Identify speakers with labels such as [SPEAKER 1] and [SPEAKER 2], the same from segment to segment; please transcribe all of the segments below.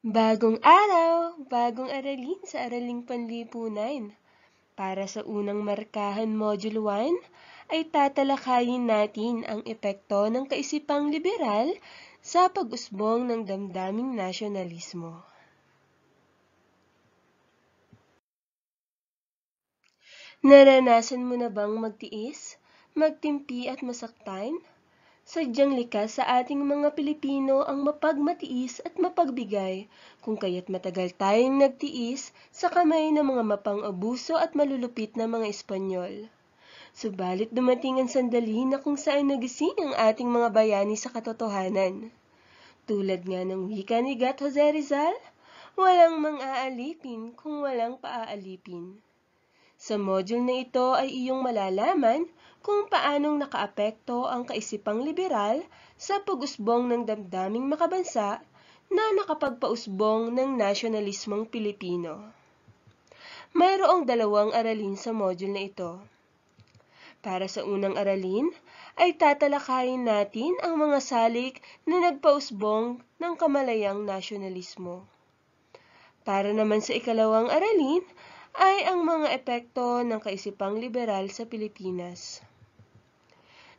[SPEAKER 1] Bagong araw, bagong aralin sa Araling Panlipunan. Para sa unang markahan Module 1, ay tatalakayin natin ang epekto ng kaisipang liberal sa pag-usbong ng damdaming nasyonalismo. Naranasan mo na bang magtiis, magtimpi at masaktan? Sadyang likas sa ating mga Pilipino ang mapagmatiis at mapagbigay, kung kaya't matagal tayong nagtiis sa kamay ng mga mapang-abuso at malulupit na mga Espanyol. Subalit dumating ang sandali na kung saan nagising ang ating mga bayani sa katotohanan. Tulad nga ng wika ni Gat Jose Rizal, walang mang-aalipin kung walang paaalipin. Sa module na ito ay iyong malalaman kung paanong nakaapekto ang kaisipang liberal sa pag-usbong ng damdaming makabansa na nakapagpausbong ng nasyonalismong Pilipino. Mayroong dalawang aralin sa module na ito. Para sa unang aralin, ay tatalakayin natin ang mga salik na nagpausbong ng kamalayang nasyonalismo. Para naman sa ikalawang aralin, ay ang mga epekto ng kaisipang liberal sa Pilipinas.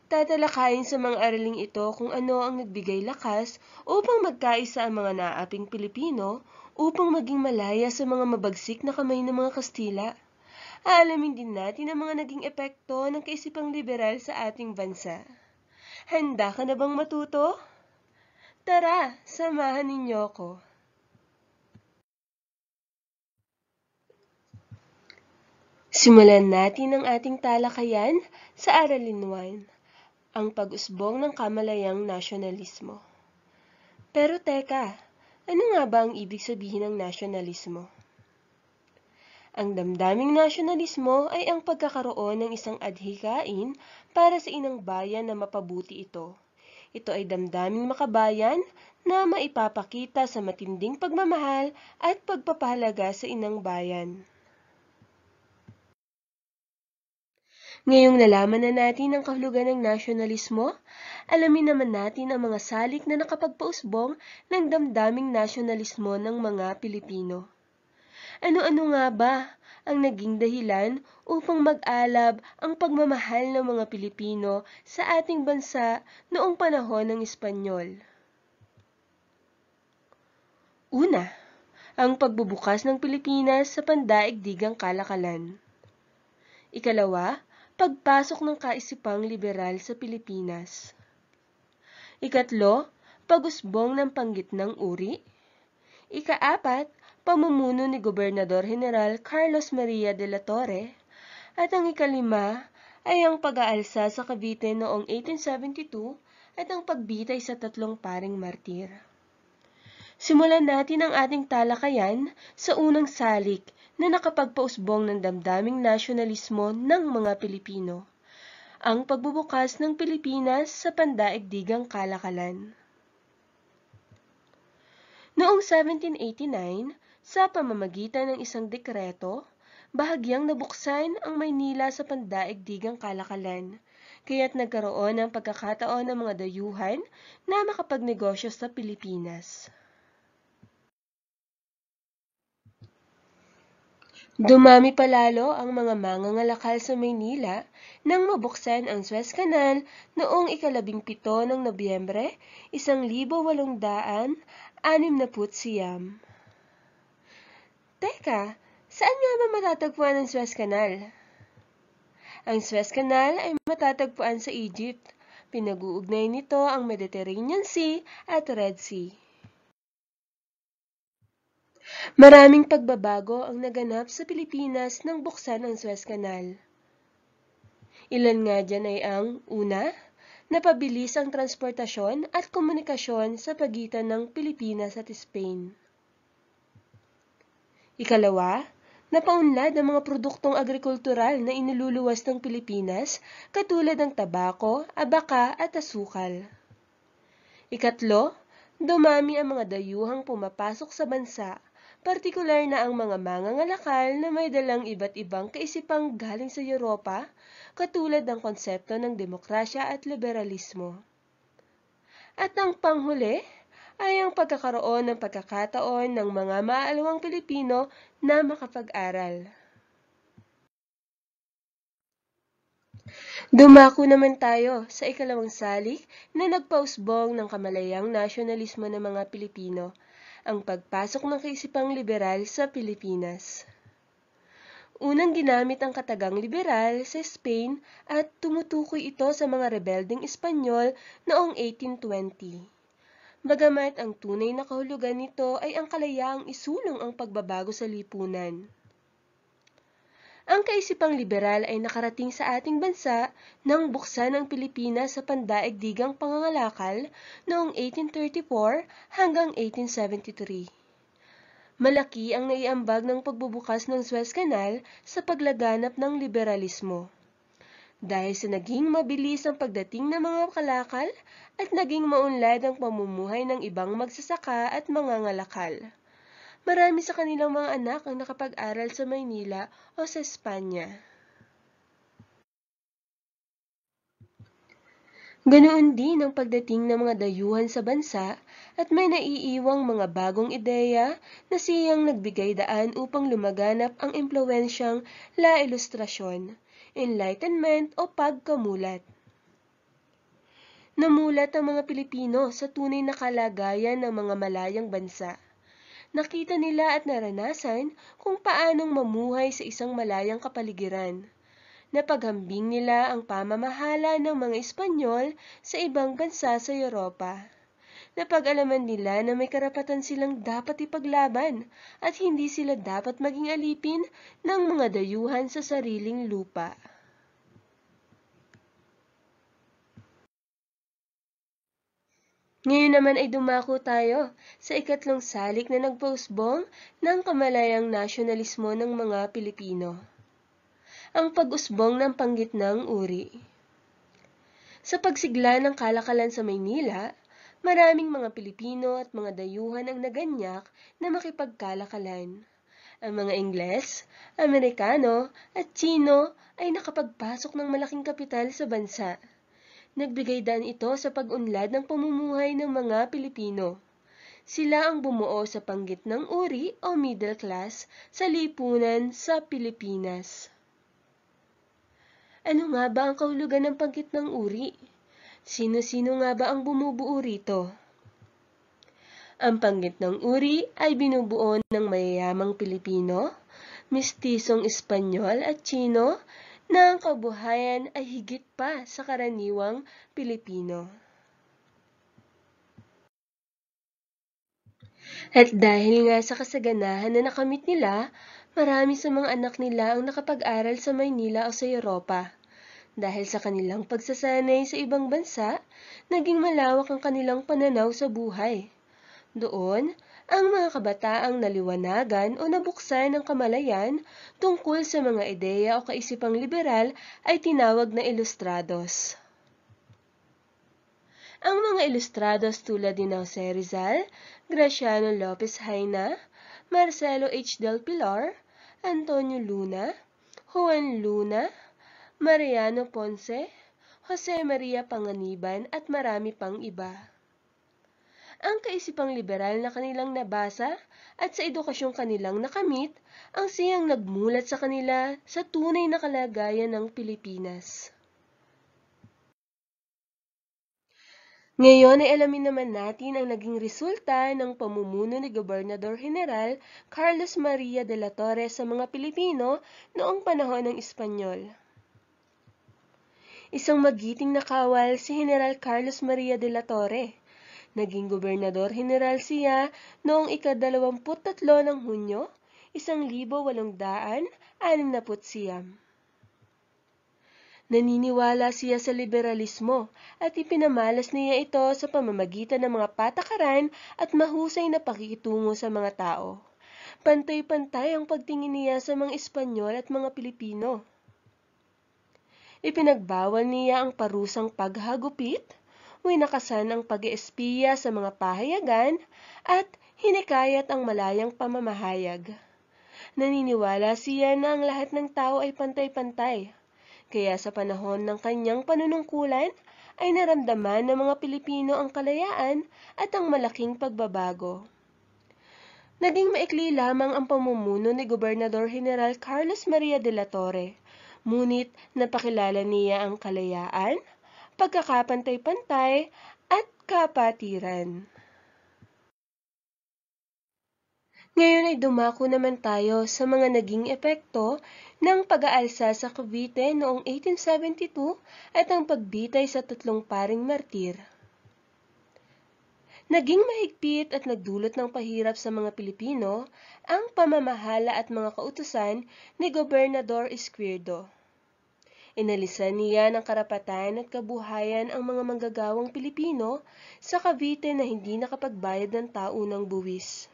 [SPEAKER 1] Tatalakayin sa mga araling ito kung ano ang nagbigay lakas upang magkaisa ang mga naaping Pilipino upang maging malaya sa mga mabagsik na kamay ng mga Kastila. Aalamin din natin ang mga naging epekto ng kaisipang liberal sa ating bansa. Handa ka na bang matuto? Tara, samahan ninyo ko. Simulan natin ang ating talakayan sa Aralin 1, ang pag-usbong ng kamalayang nasyonalismo. Pero teka, ano nga ba ang ibig sabihin ng nasyonalismo? Ang damdaming nasyonalismo ay ang pagkakaroon ng isang adhikain para sa inang bayan na mapabuti ito. Ito ay damdaming makabayan na maipapakita sa matinding pagmamahal at pagpapahalaga sa inang bayan. Ngayong nalaman na natin ang kahulugan ng nasyonalismo, alamin naman natin ang mga salik na nakapagpausbong ng damdaming nasyonalismo ng mga Pilipino. Ano-ano nga ba ang naging dahilan upang mag-alab ang pagmamahal ng mga Pilipino sa ating bansa noong panahon ng Espanyol? Una, ang pagbubukas ng Pilipinas sa pandaigdigang kalakalan. Ikalawa, pagpasok ng kaisipang liberal sa Pilipinas. Ikatlo, pag-usbong ng panggitnang uri. Ikaapat, pamumuno ni Gobernador General Carlos Maria de la Torre. At ang ikalima ay ang pag-aalsa sa Cavite noong 1872 at ang pagbitay sa 3 paring martir. Simulan natin ang ating talakayan sa unang salik na nakapagpausbong ng damdaming nasyonalismo ng mga Pilipino, ang pagbubukas ng Pilipinas sa pandaigdigang kalakalan. Noong 1789, sa pamamagitan ng isang dekreto, bahagyang nabuksan ang Maynila sa pandaigdigang kalakalan, kaya't nagkaroon ng pagkakataon ng mga dayuhan na makapagnegosyo sa Pilipinas. Dumami palalo ang mga mangangalakal sa Maynila nang mabuksan ang Suez Canal noong 17 ng Nobyembre, 1869. Teka, saan nga ba matatagpuan ang Suez Canal? Ang Suez Canal ay matatagpuan sa Egypt. Pinag-uugnay nito ang Mediterranean Sea at Red Sea. Maraming pagbabago ang naganap sa Pilipinas nang buksan ang Suez Canal. Ilan nga dyan ay ang una, napabilis ang transportasyon at komunikasyon sa pagitan ng Pilipinas at Spain. Ikalawa, napaunlad ang mga produktong agrikultural na iniluluwas ng Pilipinas katulad ng tabako, abaka at asukal. Ikatlo, dumami ang mga dayuhang pumapasok sa bansa, partikular na ang mga mangangalakal na may dalang iba't ibang kaisipang galing sa Europa, katulad ng konsepto ng demokrasya at liberalismo. At ang panghuli ay ang pagkakaroon ng pagkakataon ng mga maalawang Pilipino na makapag-aral. Dumako naman tayo sa ikalawang salik na nagpausbong ng kamalayang nasyonalismo ng mga Pilipino, ang pagpasok ng kaisipang liberal sa Pilipinas. Unang ginamit ang katagang liberal sa Spain at tumutukoy ito sa mga rebeldeng Espanyol noong 1820. Bagamat ang tunay na kahulugan nito ay ang kalayaang isulong ang pagbabago sa lipunan. Ang kaisipang liberal ay nakarating sa ating bansa nang buksan ang Pilipinas sa pandaigdigang pangangalakal noong 1834 hanggang 1873. Malaki ang naiambag ng pagbubukas ng Suez Canal sa paglaganap ng liberalismo. Dahil sa naging mabilis ang pagdating ng mga kalakal at naging maunlad ang pamumuhay ng ibang magsasaka at mangangalakal. Marami sa kanilang mga anak ang nakapag-aral sa Maynila o sa Espanya. Ganoon din ang pagdating ng mga dayuhan sa bansa at may naiiwang mga bagong ideya na siyang nagbigay daan upang lumaganap ang impluwensyang La Ilustrasyon, Enlightenment o pagkamulat. Namulat ang mga Pilipino sa tunay na kalagayan ng mga malayang bansa. Nakita nila at naranasan kung paanong mamuhay sa isang malayang kapaligiran. Napaghambing nila ang pamamahala ng mga Espanyol sa ibang bansa sa Europa. Napag-alaman nila na may karapatan silang dapat ipaglaban at hindi sila dapat maging alipin ng mga dayuhan sa sariling lupa. Ngayon naman ay dumako tayo sa ikatlong salik na nagpausbong ng kamalayang nasyonalismo ng mga Pilipino. Ang pag-usbong ng panggitnang uri. Sa pagsigla ng kalakalan sa Maynila, maraming mga Pilipino at mga dayuhan ang naganyak na makipagkalakalan. Ang mga Ingles, Amerikano at Tsino ay nakapagpasok ng malaking kapital sa bansa. Nagbigay daan ito sa pag-unlad ng pamumuhay ng mga Pilipino. Sila ang bumuo sa panggitnang uri o middle class sa lipunan sa Pilipinas. Ano nga ba ang kahulugan ng panggitnang uri? Sino-sino nga ba ang bumubuo rito? Ang panggitnang uri ay binubuo ng mayayamang Pilipino, mistisong Espanyol at Tsino na ang kabuhayan ay higit pa sa karaniwang Pilipino. At dahil nga sa kasaganahan na nakamit nila, marami sa mga anak nila ang nakapag-aral sa Maynila o sa Europa. Dahil sa kanilang pagsasanay sa ibang bansa, naging malawak ang kanilang pananaw sa buhay. Doon, ang mga kabataang naliwanagan o nabuksan ng kamalayan tungkol sa mga ideya o kaisipang liberal ay tinawag na ilustrados. Ang mga ilustrados tulad ni Jose Rizal, Graciano Lopez Haina, Marcelo H. del Pilar, Antonio Luna, Juan Luna, Mariano Ponce, Jose Maria Panganiban at marami pang iba. Ang kaisipang liberal na kanilang nabasa at sa edukasyong kanilang nakamit ang siyang nagmulat sa kanila sa tunay na kalagayan ng Pilipinas. Ngayon ay alamin naman natin ang naging resulta ng pamumuno ni Gobernador General Carlos Maria de la Torre sa mga Pilipino noong panahon ng Espanyol. Isang magiting na kawal si General Carlos Maria de la Torre. Naging Gobernador General siya noong ika-23 ng Hunyo, 1869. Naniniwala siya sa liberalismo at ipinamalas niya ito sa pamamagitan ng mga patakaran at mahusay na pakikitungo sa mga tao. Pantay-pantay ang pagtingin niya sa mga Espanyol at mga Pilipino. Ipinagbawal niya ang parusang paghagupit, winakasan ang pag-eespiya sa mga pahayagan, at hinikayat ang malayang pamamahayag. Naniniwala siya na ang lahat ng tao ay pantay-pantay, kaya sa panahon ng kanyang panunungkulan ay naramdaman ng mga Pilipino ang kalayaan at ang malaking pagbabago. Naging maikli lamang ang pamumuno ni Gobernador General Carlos Maria de la Torre, ngunit napakilala niya ang kalayaan, pagkakapantay-pantay at kapatiran. Ngayon ay dumako naman tayo sa mga naging epekto ng pag-aalsa sa Cavite noong 1872 at ang pagbitay sa tatlong paring martir. Naging mahigpit at nagdulot ng pahirap sa mga Pilipino ang pamamahala at mga kautusan ni Gobernador Izquierdo. Inalisan niya ng karapatan at kabuhayan ang mga manggagawang Pilipino sa Cavite na hindi nakapagbayad ng taunang buwis.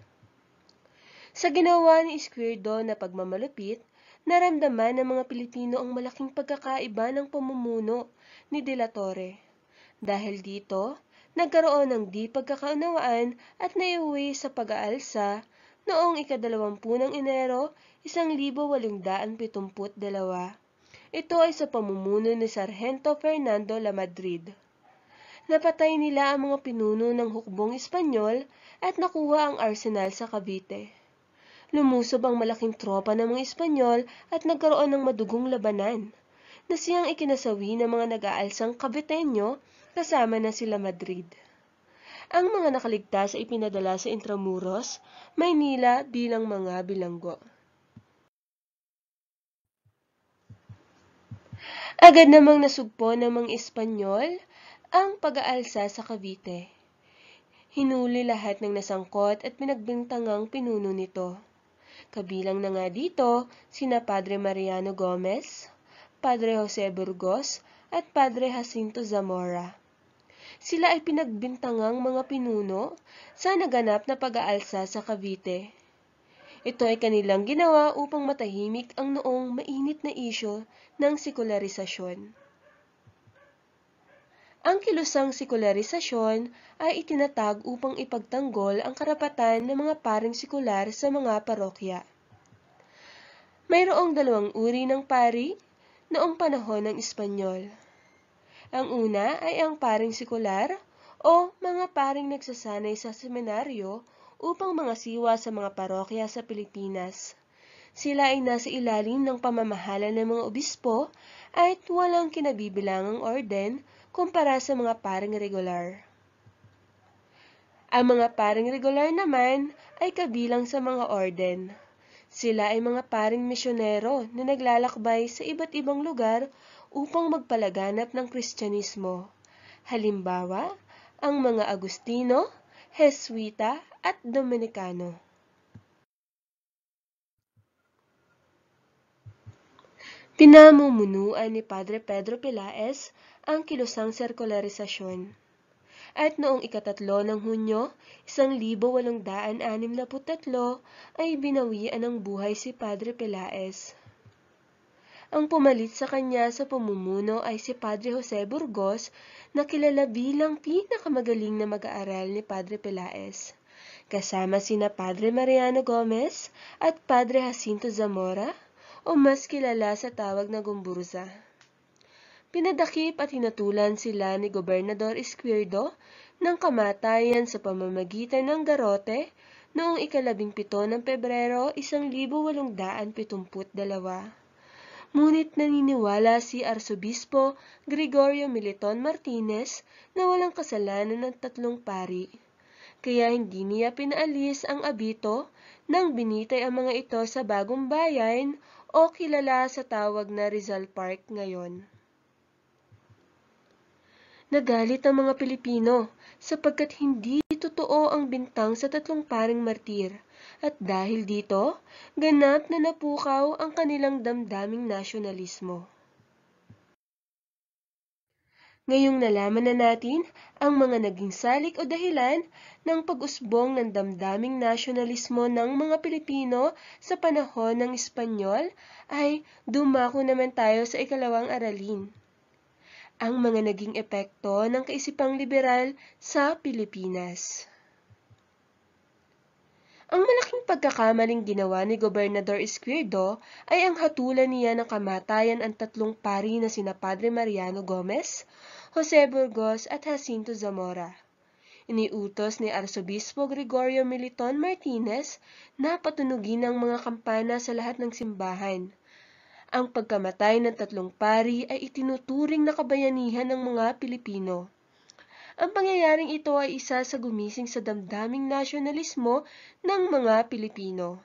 [SPEAKER 1] Sa ginawa ni Izquierdo na pagmamalupit, naramdaman ng mga Pilipino ang malaking pagkakaiba ng pamumuno ni De la Torre. Dahil dito, nagkaroon ng di pagkakaunawaan at naiuwi sa pag-aalsa noong ika-20 ng Enero, 1872. Ito ay sa pamumuno ni Sargento Fernando Lamadrid. Napatay nila ang mga pinuno ng hukbong Espanyol at nakuha ang arsenal sa Cavite. Lumusob ang malaking tropa ng mga Espanyol at nagkaroon ng madugong labanan, na siyang ikinasawi ng mga nag-aalsang Caviteño kasama na sila Madrid. Ang mga nakaligtas ay ipinadala sa Intramuros, Maynila bilang mga bilanggo. Agad namang nasugpo ng mga Espanyol ang pag-aalsa sa Cavite. Hinuli lahat ng nasangkot at pinagbintangang pinuno nito. Kabilang na nga dito sina Padre Mariano Gomez, Padre Jose Burgos at Padre Jacinto Zamora. Sila ay pinagbintangang mga pinuno sa naganap na pag-aalsa sa Cavite. Ito ay kanilang ginawa upang matahimik ang noong mainit na isyu ng sekularisasyon. Ang kilusang sekularisasyon ay itinatag upang ipagtanggol ang karapatan ng mga paring sekular sa mga parokya. Mayroong dalawang uri ng pari noong panahon ng Espanyol. Ang una ay ang paring sekular o mga paring nagsasanay sa seminaryo upang mangasiwa sa mga parokya sa Pilipinas. Sila ay nasa ilalim ng pamamahala ng mga obispo at walang kinabibilangang orden kumpara sa mga paring regular. Ang mga paring regular naman ay kabilang sa mga orden. Sila ay mga paring misyonero na naglalakbay sa iba't ibang lugar upang magpalaganap ng Kristyanismo. Halimbawa, ang mga Agustino, Jesuita at Dominikano. Pinamumunuan ni Padre Pedro Pelaez ang kilusang sekularisasyon. At noong ika-3 ng Hunyo, 1863 ay binawian ng buhay si Padre Pelaez. Ang pumalit sa kanya sa pamumuno ay si Padre Jose Burgos na kilala bilang pinakamagaling na mag-aaral ni Padre Pelaez. Kasama sina Padre Mariano Gomez at Padre Jacinto Zamora o mas kilala sa tawag na Gumburza. Pinadakip at hinatulan sila ni Gobernador Izquierdo ng kamatayan sa pamamagitan ng garote noong ika-17 ng Pebrero 1872. Ngunit naniniwala si Arsobispo Gregorio Militon Martinez na walang kasalanan ng tatlong pari, kaya hindi niya pinaalis ang abito nang binitay ang mga ito sa Bagong Bayan o kilala sa tawag na Rizal Park ngayon. Nagalit ang mga Pilipino sapagkat hindi totoo ang bintang sa tatlong paring martir at dahil dito, ganap na napukaw ang kanilang damdaming nasyonalismo. Ngayong nalaman na natin ang mga naging salik o dahilan ng pag-usbong ng damdaming nasyonalismo ng mga Pilipino sa panahon ng Espanyol, ay dumako naman tayo sa ikalawang aralin. Ang mga naging epekto ng kaisipang liberal sa Pilipinas. Ang malaking pagkakamaling ginawa ni Gobernador Izquierdo ay ang hatulan niya ng kamatayan ang tatlong pari na sina Padre Mariano Gomez, Jose Burgos at Jacinto Zamora. Iniutos ni Arsobispo Gregorio Militon Martinez na patunugin ang mga kampana sa lahat ng simbahan. Ang pagkamatay ng tatlong pari ay itinuturing na kabayanihan ng mga Pilipino. Ang pangyayaring ito ay isa sa gumising sa damdaming nasyonalismo ng mga Pilipino.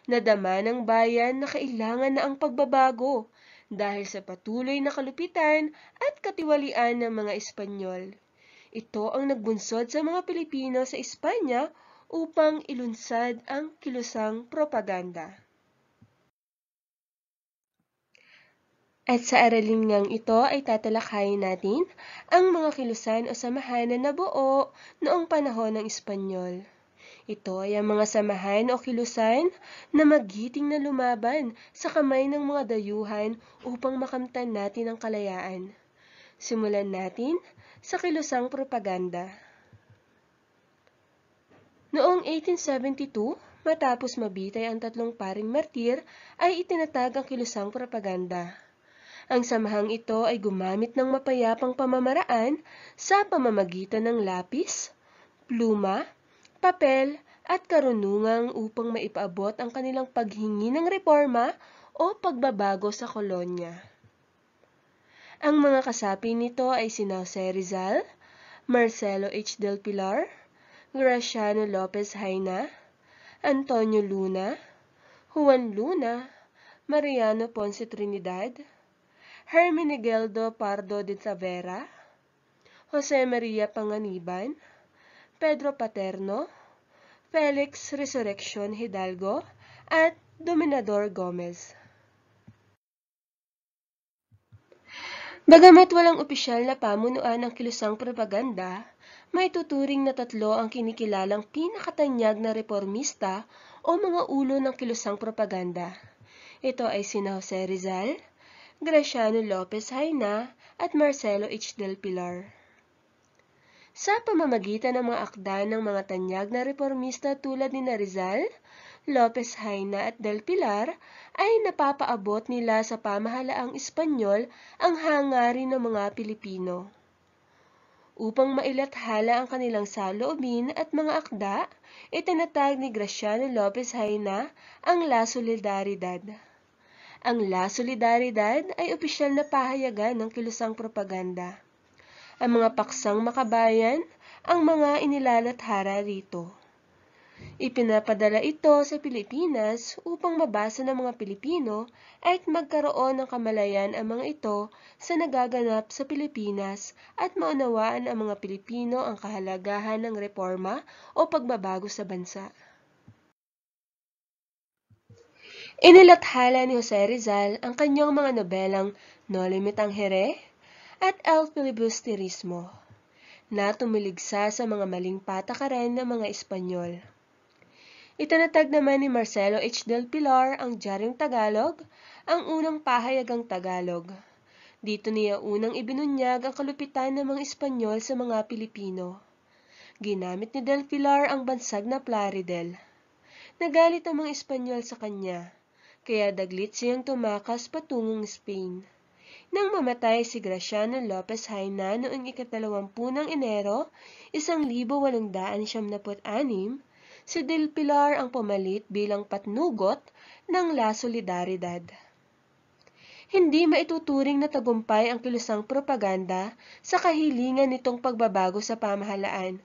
[SPEAKER 1] Nadama ng bayan na kailangan na ang pagbabago dahil sa patuloy na kalupitan at katiwalian ng mga Espanyol. Ito ang nagbunsod sa mga Pilipino sa Espanya upang ilunsad ang kilusang propaganda. At sa aralin ngang ito ay tatalakayin natin ang mga kilusan o samahan na nabuo noong panahon ng Espanyol. Ito ay ang mga samahan o kilusan na magiting na lumaban sa kamay ng mga dayuhan upang makamtan natin ang kalayaan. Simulan natin sa kilusang propaganda. Noong 1872, matapos mabitay ang tatlong paring martir, ay itinatag ang kilusang propaganda. Ang samahang ito ay gumamit ng mapayapang pamamaraan sa pamamagitan ng lapis, pluma, papel at karunungang upang maipaabot ang kanilang paghingi ng reforma o pagbabago sa kolonya. Ang mga kasapi nito ay sina Jose Rizal, Marcelo H. del Pilar, Graciano Lopez Haina, Antonio Luna, Juan Luna, Mariano Ponce Trinidad, Hermenegildo Pardo de Tavera, Jose Maria Panganiban, Pedro Paterno, Felix Resurrection Hidalgo, at Dominador Gomez. Bagamat walang opisyal na pamunuan ang kilusang propaganda, may tuturing na tatlo ang kinikilalang pinakatanyag na reformista o mga ulo ng kilusang propaganda. Ito ay sina Jose Rizal, Graciano Lopez Haina at Marcelo H. del Pilar. Sa pamamagitan ng mga akda ng mga tanyag na reformista tulad ni Rizal, Lopez Haina at del Pilar ay napapaabot nila sa pamahalaang Espanyol ang hangarin ng mga Pilipino. Upang mailathala ang kanilang saloobin at mga akda, itinatag ni Graciano Lopez Haina ang La Solidaridad. Ang La Solidaridad ay opisyal na pahayagan ng kilusang propaganda. Ang mga paksang makabayan ang mga inilalathala rito. Ipinapadala ito sa Pilipinas upang mabasa ng mga Pilipino at magkaroon ng kamalayan ang mga ito sa nagaganap sa Pilipinas at maunawaan ang mga Pilipino ang kahalagahan ng reforma o pagbabago sa bansa. Inilathala ni Jose Rizal ang kanyang mga nobelang No Limit ang Here at El Filibusterismo na tumiligsa sa mga maling patakaran ng mga Espanyol. Itinatag naman ni Marcelo H. del Pilar ang Diaryong Tagalog, ang unang pahayagang Tagalog. Dito niya unang ibinunyag ang kalupitan ng mga Espanyol sa mga Pilipino. Ginamit ni del Pilar ang bansag na Plaridel. Nagalit ang mga Espanyol sa kanya, kaya daglit siyang tumakas patungong Spain. Nang mamatay si Graciano Lopez Haina noong ika-20 ng Enero, 1876, si del Pilar ang pumalit bilang patnugot ng La Solidaridad. Hindi maituturing na tagumpay ang kilusang propaganda sa kahilingan nitong pagbabago sa pamahalaan,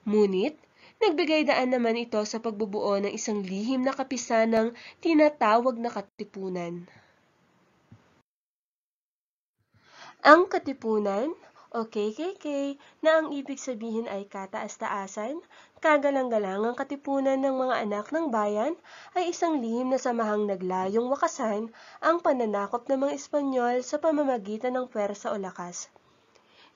[SPEAKER 1] ngunit nagbigay daan naman ito sa pagbubuo ng isang lihim na kapisanang tinatawag na katipunan. Ang katipunan o KKK na ang ibig sabihin ay kataas-taasan, kagalang-galangang katipunan ng mga anak ng bayan ay isang lihim na samahang naglayong wakasan ang pananakop ng mga Espanyol sa pamamagitan ng pwersa o lakas.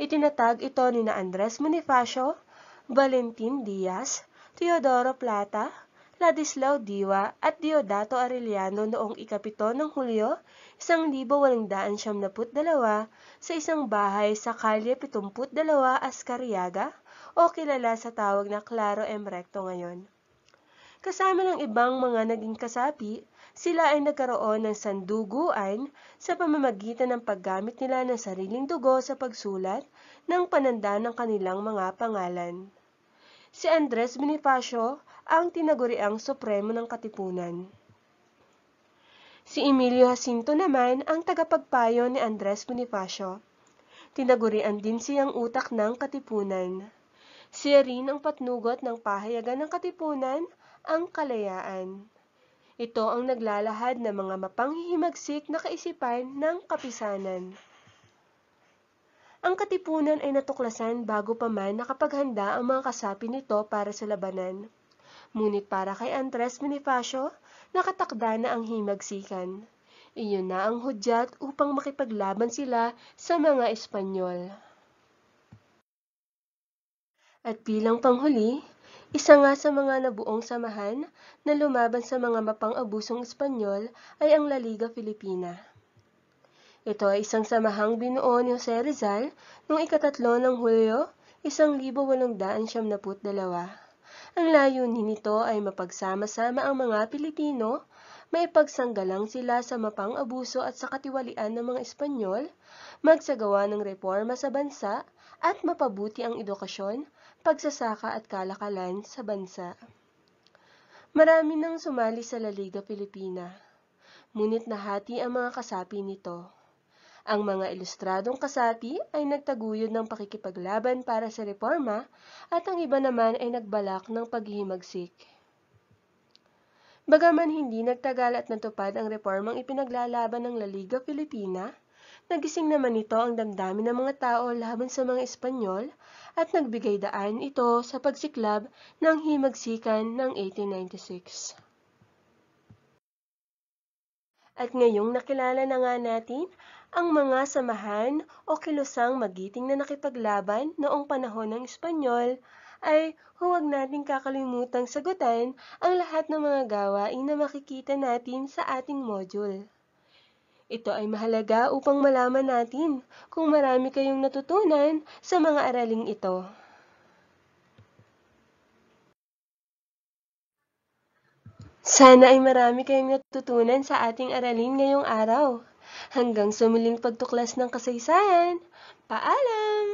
[SPEAKER 1] Itinatag ito ni Andres Bonifacio, Valentin Diaz, Teodoro Plata, Ladislao Diwa at Diodato Arellano noong ika-7 ng Hulyo, 1872 sa isang bahay sa Kalye 72 Ascariaga o kilala sa tawag na Claro M. Recto ngayon. Kasama ng ibang mga naging kasapi, sila ay nagkaroon ng sanduguan sa pamamagitan ng paggamit nila ng sariling dugo sa pagsulat ng pananda ng kanilang mga pangalan. Si Andres Bonifacio ang tinaguriang Supremo ng Katipunan. Si Emilio Jacinto naman ang tagapagpayo ni Andres Bonifacio. Tinagurian din siyang utak ng Katipunan. Siya rin ang patnugot ng pahayagan ng Katipunan, ang kalayaan. Ito ang naglalahad ng mga mapanghihimagsik na kaisipan ng kapisanan. Ang Katipunan ay natuklasan bago pa man nakapaghanda ang mga kasapi nito para sa labanan. Ngunit para kay Andres Bonifacio, nakatakda na ang himagsikan. Iyon na ang hudyat upang makipaglaban sila sa mga Espanyol. At bilang panghuli, isa nga sa mga nabuong samahan na lumaban sa mga mapang-abusong Espanyol ay ang La Liga Filipina. Ito ay isang samahang binuo ni Jose Rizal noong 3 ng Hulyo, 1872. Ang layunin nito ay mapagsama-sama ang mga Pilipino, maipagsanggalang sila sa mapang-abuso at sa katiwalian ng mga Espanyol, magsagawa ng reforma sa bansa, at mapabuti ang edukasyon, pagsasaka at kalakalan sa bansa. Marami nang sumali sa La Liga Filipina, ngunit nahati ang mga kasapi nito. Ang mga ilustradong kasapi ay nagtaguyod ng pakikipaglaban para sa reforma at ang iba naman ay nagbalak ng paghihimagsik. Bagaman hindi nagtagal at natupad ang reformang ipinaglalaban ng La Liga Filipina, nagising naman ito ang damdamin ng mga tao laban sa mga Espanyol at nagbigay daan ito sa pagsiklab ng himagsikan ng 1896. At ngayong nakilala na nga natin ang mga samahan o kilusang magiting na nakipaglaban noong panahon ng Espanyol, ay huwag nating kakalimutang sagutan ang lahat ng mga gawain na makikita natin sa ating module. Ito ay mahalaga upang malaman natin kung marami kayong natutunan sa mga araling ito. Sana ay marami kayong natutunan sa ating aralin ngayong araw. Hanggang sa muling pagtuklas ng kasaysayan. Paalam!